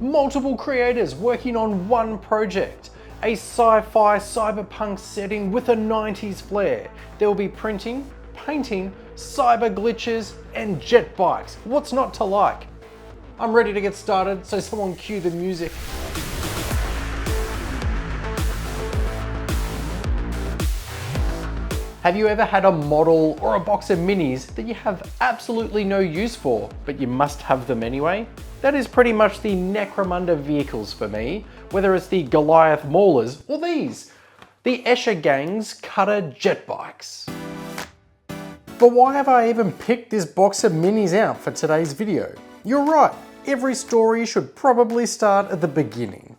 multiple creators working on one project. A sci-fi cyberpunk setting with a 90s flair. They'll be printing, painting, cyber glitches, and jet bikes. What's not to like? I'm ready to get started, so someone cue the music. Have you ever had a model or a box of minis that you have absolutely no use for, but you must have them anyway? That is pretty much the Necromunda vehicles for me, whether it's the Goliath Maulers or these, the Escher Cutter Jetbikes. But why have I even picked this box of minis out for today's video? You're right, every story should probably start at the beginning.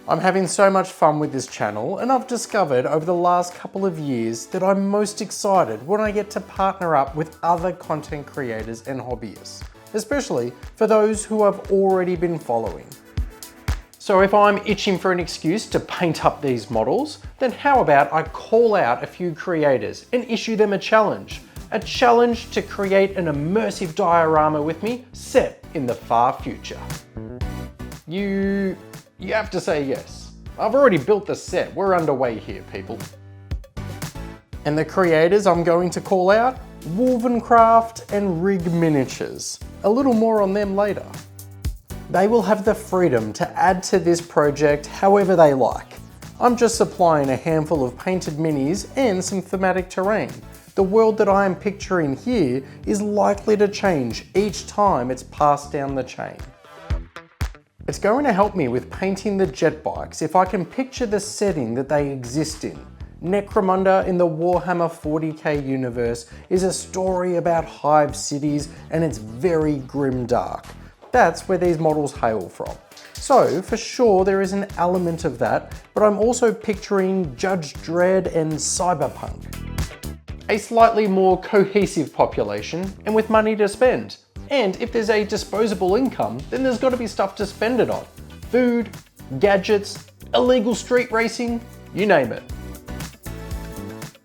I'm having so much fun with this channel, and I've discovered over the last couple of years that I'm most excited when I get to partner up with other content creators and hobbyists, especially for those who I've already been following. So if I'm itching for an excuse to paint up these models, then how about I call out a few creators and issue them a challenge to create an immersive diorama with me set in the far future. You have to say yes. I've already built the set. We're underway here, people. And the creators I'm going to call out, Wulvenkraft and Rig Miniatures. A little more on them later. They will have the freedom to add to this project however they like. I'm just supplying a handful of painted minis and some thematic terrain. The world that I am picturing here is likely to change each time it's passed down the chain. It's going to help me with painting the jet bikes if I can picture the setting that they exist in. Necromunda in the Warhammer 40k universe is a story about hive cities, and it's very grim dark. That's where these models hail from. So for sure there is an element of that, but I'm also picturing Judge Dredd and Cyberpunk. A slightly more cohesive population and with money to spend. And if there's a disposable income, then there's got to be stuff to spend it on. Food, gadgets, illegal street racing, you name it.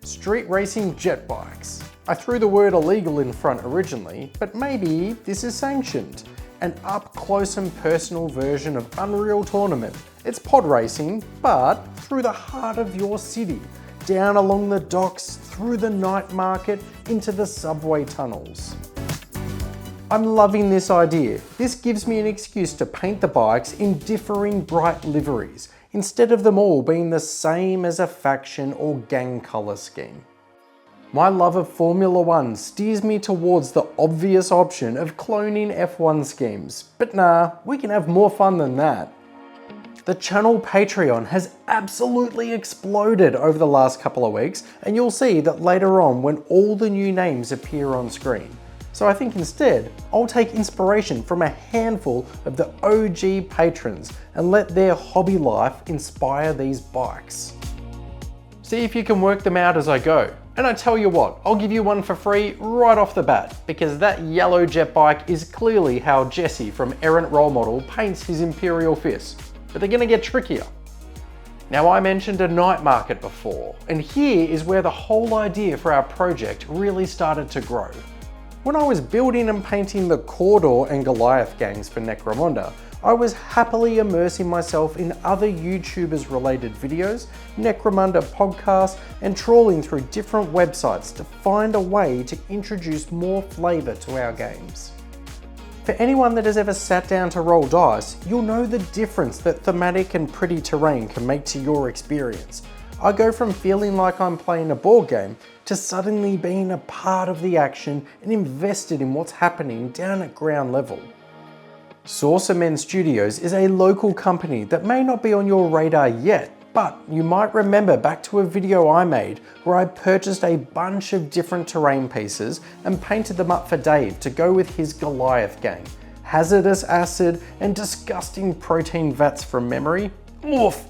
Street racing jet bikes. I threw the word illegal in front originally, but maybe this is sanctioned. An up close and personal version of Unreal Tournament. It's pod racing, but through the heart of your city. Down along the docks, through the night market, into the subway tunnels. I'm loving this idea. This gives me an excuse to paint the bikes in differing bright liveries, instead of them all being the same as a faction or gang colour scheme. My love of Formula One steers me towards the obvious option of cloning F1 schemes, but nah, we can have more fun than that. The channel Patreon has absolutely exploded over the last couple of weeks, and you'll see that later on when all the new names appear on screen. So I think instead, I'll take inspiration from a handful of the OG patrons and let their hobby life inspire these bikes. See if you can work them out as I go. And I tell you what, I'll give you one for free right off the bat, because that yellow jet bike is clearly how Jesse from Errant Role Model paints his Imperial Fist. But they're gonna get trickier. Now I mentioned a night market before, and here is where the whole idea for our project really started to grow. When I was building and painting the Cawdor and Goliath gangs for Necromunda, I was happily immersing myself in other YouTubers related videos, Necromunda podcasts, and trawling through different websites to find a way to introduce more flavour to our games. For anyone that has ever sat down to roll dice, you'll know the difference that thematic and pretty terrain can make to your experience. I go from feeling like I'm playing a board game to suddenly being a part of the action and invested in what's happening down at ground level. Saucermen Studios is a local company that may not be on your radar yet, but you might remember back to a video I made where I purchased a bunch of different terrain pieces and painted them up for Dave to go with his Goliath gang. Hazardous acid and disgusting protein vats from memory. Oof!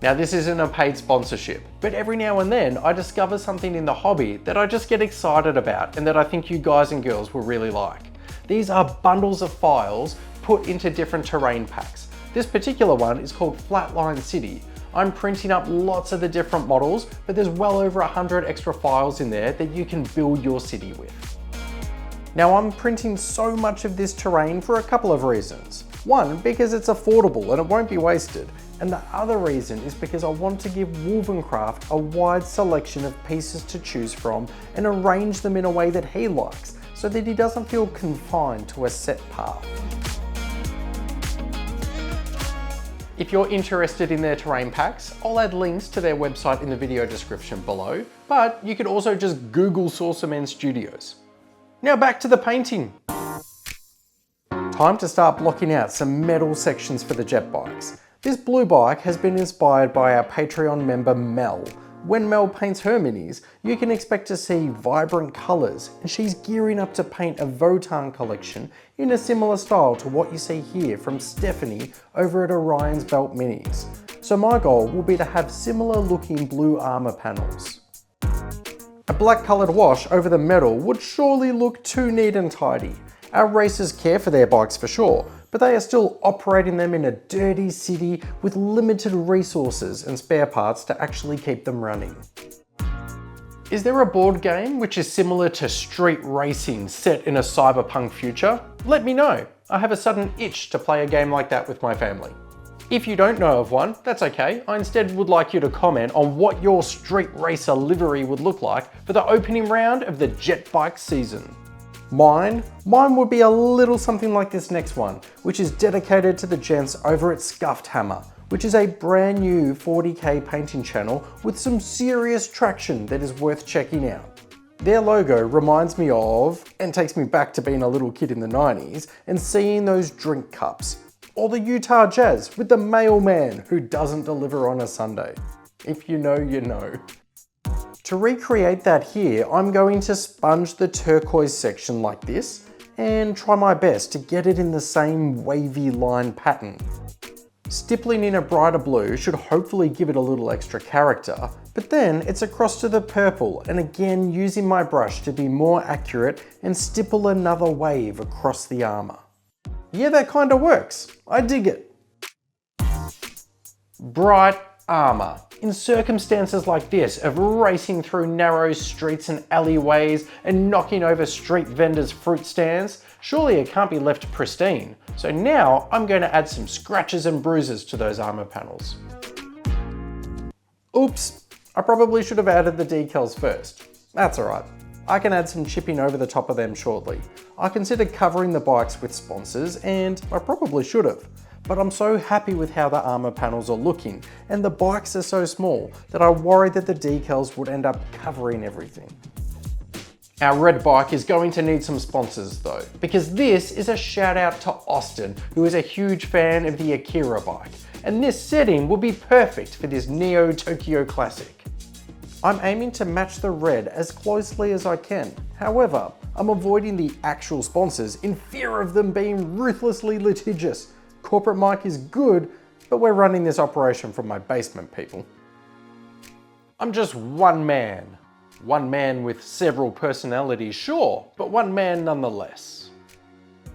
Now this isn't a paid sponsorship, but every now and then I discover something in the hobby that I just get excited about and that I think you guys and girls will really like. These are bundles of files put into different terrain packs. This particular one is called Flatline City. I'm printing up lots of the different models, but there's well over 100 extra files in there that you can build your city with. Now I'm printing so much of this terrain for a couple of reasons. One, because it's affordable and it won't be wasted. And the other reason is because I want to give Wulvenkraft a wide selection of pieces to choose from and arrange them in a way that he likes, so that he doesn't feel confined to a set path. If you're interested in their terrain packs, I'll add links to their website in the video description below, but you could also just Google Saucermen Studios. Now back to the painting. Time to start blocking out some metal sections for the jet bikes. This blue bike has been inspired by our Patreon member Mel. When Mel paints her minis, you can expect to see vibrant colours, and she's gearing up to paint a Votan collection in a similar style to what you see here from Stephanie over at Orion's Belt Minis. So my goal will be to have similar looking blue armour panels. A black coloured wash over the metal would surely look too neat and tidy. Our racers care for their bikes for sure, but they are still operating them in a dirty city with limited resources and spare parts to actually keep them running. Is there a board game which is similar to street racing set in a cyberpunk future? Let me know. I have a sudden itch to play a game like that with my family. If you don't know of one, that's okay. I instead would like you to comment on what your street racer livery would look like for the opening round of the jet bike season. Mine would be a little something like this next one, which is dedicated to the gents over at Scuffed Hammer, which is a brand new 40k painting channel with some serious traction that is worth checking out. Their logo reminds me of, and takes me back to being a little kid in the 90s, and seeing those drink cups. Or the Utah Jazz with the mailman who doesn't deliver on a Sunday. If you know, you know. To recreate that here, I'm going to sponge the turquoise section like this and try my best to get it in the same wavy line pattern. Stippling in a brighter blue should hopefully give it a little extra character, but then it's across to the purple and again using my brush to be more accurate and stipple another wave across the armour. Yeah, that kinda works. I dig it. Bright armour. In circumstances like this of racing through narrow streets and alleyways and knocking over street vendors' fruit stands, surely it can't be left pristine. So now I'm going to add some scratches and bruises to those armour panels. Oops, I probably should have added the decals first. That's alright. I can add some chipping over the top of them shortly. I considered covering the bikes with sponsors, and I probably should have. But I'm so happy with how the armour panels are looking, and the bikes are so small that I worried that the decals would end up covering everything. Our red bike is going to need some sponsors though, because this is a shout out to Austin, who is a huge fan of the Akira bike, and this setting will be perfect for this Neo Tokyo classic. I'm aiming to match the red as closely as I can. However, I'm avoiding the actual sponsors in fear of them being ruthlessly litigious. Corporate mic is good, but we're running this operation from my basement, people. I'm just one man. One man with several personalities, sure, but one man nonetheless.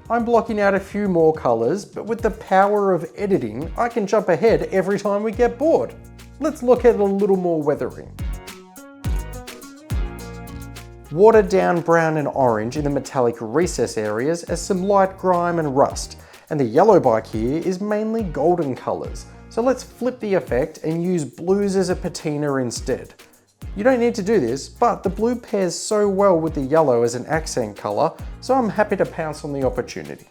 I'm blocking out a few more colours, but with the power of editing, I can jump ahead every time we get bored. Let's look at a little more weathering. Watered down brown and orange in the metallic recess areas as some light grime and rust. And the yellow bike here is mainly golden colours, so let's flip the effect and use blues as a patina instead. You don't need to do this, but the blue pairs so well with the yellow as an accent colour, so I'm happy to pounce on the opportunity.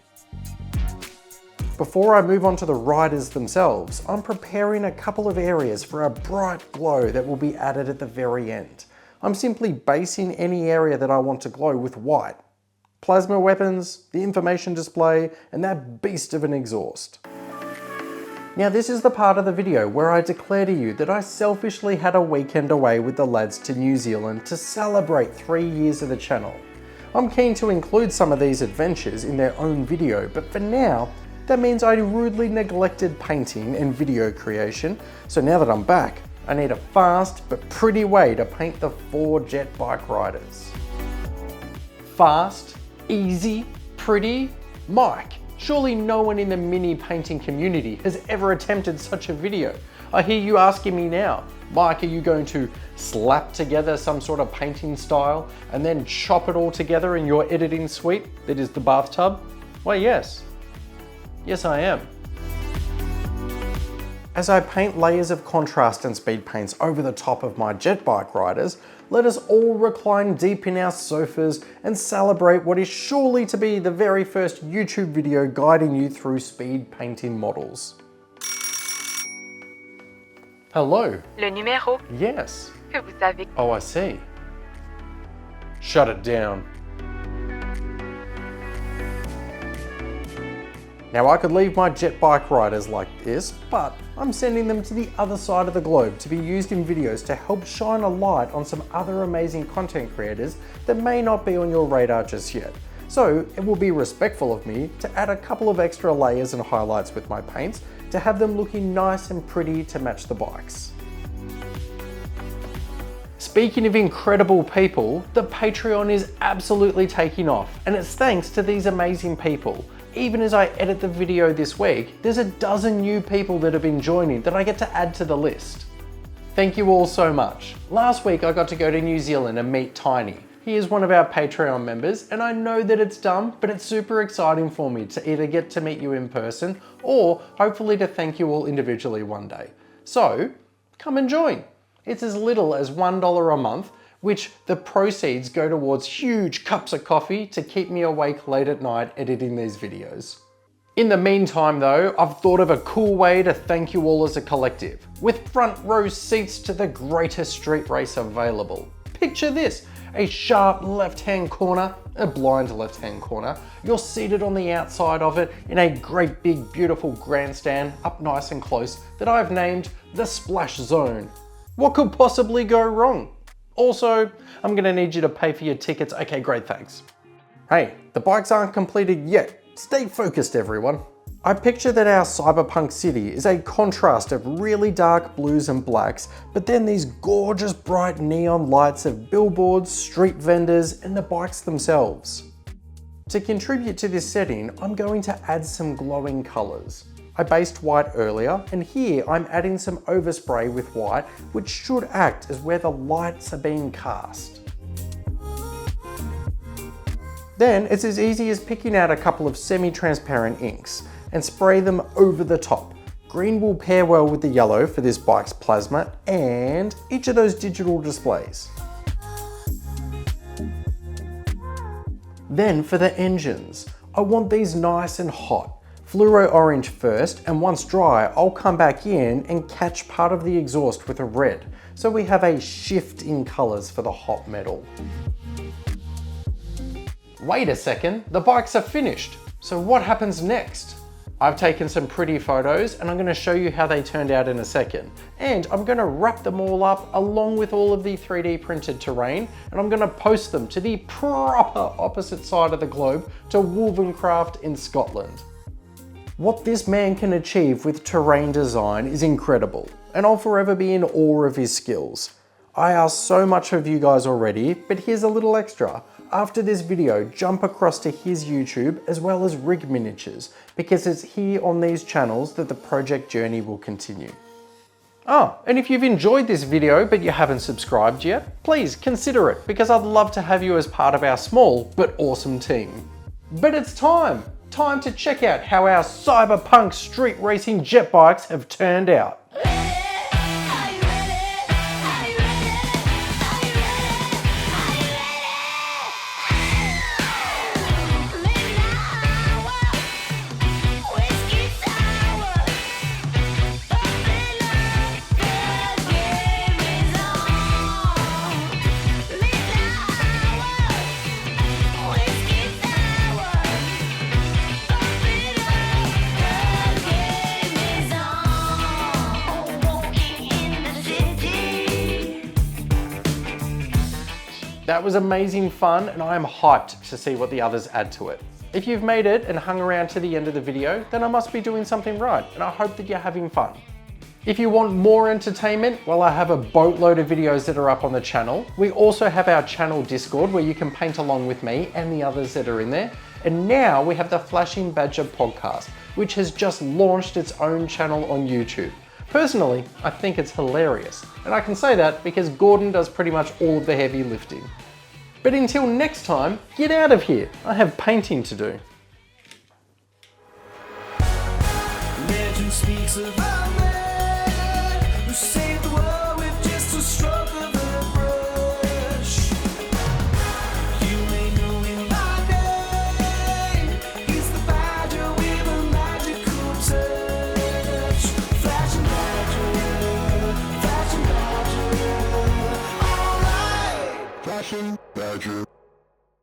Before I move on to the riders themselves, I'm preparing a couple of areas for a bright glow that will be added at the very end. I'm simply basing any area that I want to glow with white. Plasma weapons, the information display, and that beast of an exhaust. Now this is the part of the video where I declare to you that I selfishly had a weekend away with the lads to New Zealand to celebrate 3 years of the channel. I'm keen to include some of these adventures in their own video, but for now, that means I rudely neglected painting and video creation, so now that I'm back, I need a fast but pretty way to paint the 4 jet bike riders. Fast? Easy? Pretty? Mike, surely no one in the mini painting community has ever attempted such a video. I hear you asking me now, Mike, are you going to slap together some sort of painting style and then chop it all together in your editing suite that is the bathtub? Well, yes. Yes, I am. As I paint layers of contrast and speed paints over the top of my jet bike riders, let us all recline deep in our sofas and celebrate what is surely to be the very first YouTube video guiding you through speed painting models. Hello. Le numéro Yes. que vous avez. Oh, I see. Shut it down. Now I could leave my jet bike riders like this, but I'm sending them to the other side of the globe to be used in videos to help shine a light on some other amazing content creators that may not be on your radar just yet. So it will be respectful of me to add a couple of extra layers and highlights with my paints to have them looking nice and pretty to match the bikes. Speaking of incredible people, the Patreon is absolutely taking off, and it's thanks to these amazing people. Even as I edit the video this week, there's a dozen new people that have been joining that I get to add to the list. Thank you all so much. Last week I got to go to New Zealand and meet Tiny. He is one of our Patreon members, and I know that it's dumb, but it's super exciting for me to either get to meet you in person or hopefully to thank you all individually one day. So come and join. It's as little as $1 a month, which the proceeds go towards huge cups of coffee to keep me awake late at night editing these videos. In the meantime though, I've thought of a cool way to thank you all as a collective, with front row seats to the greatest street race available. Picture this, a sharp left-hand corner, a blind left-hand corner. You're seated on the outside of it in a great big beautiful grandstand up nice and close that I've named the Splash Zone. What could possibly go wrong? Also, I'm gonna need you to pay for your tickets. Okay, great, thanks. Hey, the bikes aren't completed yet. Stay focused, everyone. I picture that our cyberpunk city is a contrast of really dark blues and blacks, but then these gorgeous bright neon lights of billboards, street vendors, and the bikes themselves. To contribute to this setting, I'm going to add some glowing colors. I based white earlier, and here I'm adding some overspray with white, which should act as where the lights are being cast. Then it's as easy as picking out a couple of semi-transparent inks and spray them over the top. Green will pair well with the yellow for this bike's plasma and each of those digital displays. Then for the engines, I want these nice and hot. Fluoro orange first, and once dry, I'll come back in and catch part of the exhaust with a red, so we have a shift in colors for the hot metal. Wait a second, the bikes are finished. So what happens next? I've taken some pretty photos and I'm going to show you how they turned out in a second. And I'm going to wrap them all up along with all of the 3D printed terrain, and I'm going to post them to the proper opposite side of the globe to Wulvenkraft in Scotland. What this man can achieve with terrain design is incredible, and I'll forever be in awe of his skills. I ask so much of you guys already, but here's a little extra. After this video, jump across to his YouTube as well as Rig Miniatures, because it's here on these channels that the project journey will continue. Oh, and if you've enjoyed this video but you haven't subscribed yet, please consider it, because I'd love to have you as part of our small but awesome team. But it's time! Time to check out how our cyberpunk street racing jet bikes have turned out. That was amazing fun, and I am hyped to see what the others add to it. If you've made it and hung around to the end of the video, then I must be doing something right, and I hope that you're having fun. If you want more entertainment, well, I have a boatload of videos that are up on the channel. We also have our channel Discord where you can paint along with me and the others that are in there. And now we have the Flashing Badger podcast, which has just launched its own channel on YouTube. Personally, I think it's hilarious, and I can say that because Gordon does pretty much all of the heavy lifting. But until next time, get out of here. I have painting to do. who speaks of a man who saved the world with just a stroke of a brush. You may know him by name. He's the badger with a magical touch. Flashing badger, alright. Flashing badger.